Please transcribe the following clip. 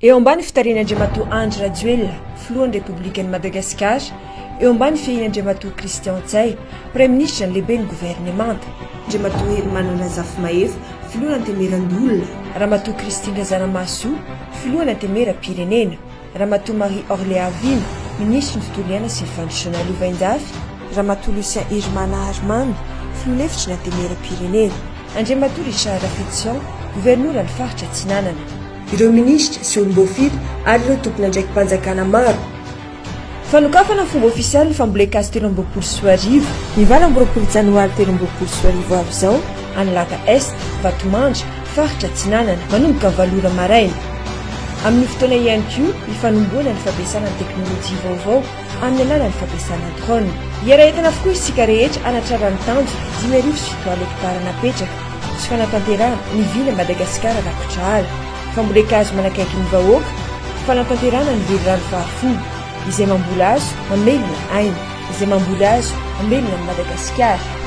eo ambany fitarian'andriamatoa Andry Rajoelina filohan'ny République-ny Madagasikara, eo ambany fiain'andriamatoa Christian Tsaye, Premier ministre ny lehibe ny gouvernemanta, andriamatoa Herman Nazafimahefa filohan'ny Antemerandolona, ramatoa Christine Razanamahasoa filohan'ny Antemera-pirenena, ramatoa Marie Orléans Vina ministre ny tontolo iainana sy ny fandrosoana lovain-jafy, ramatoa Lucien Hermana Armand filoha-hevitry ny Antemera-pirenena, andriamatoa Richard Rafetson gouvernora ny faritra Atsinanana, ireo ministra sy olom-boafily ary ireo tompon'andraiki-panjakana maro. Fanokafana fomba ofisialy ny fambolek'azy 2024 nivana amby 20 janoary 2024 avy izao any Laka Est, Vatomandry, faritra Atsinanana manomboka valora maraina. Amin'ny fotoana ihany koa ifanomboana ny fampiasana ny teknôlôjia vaovao amin'ny alalan'ny fampiasana drone. Iarahentana avokoa isika rehetra hanatrarany tanjo 5,7 hektara napetraka sy fanatanterahana ny vila Madagasikara rakotra ala. Fambolek'azy manakaiky ny vahoaka, fanatanterahana ny velirano varifolo izay mambola azo mamelona aina, izay mambola azo mamelona ny Madagasikara.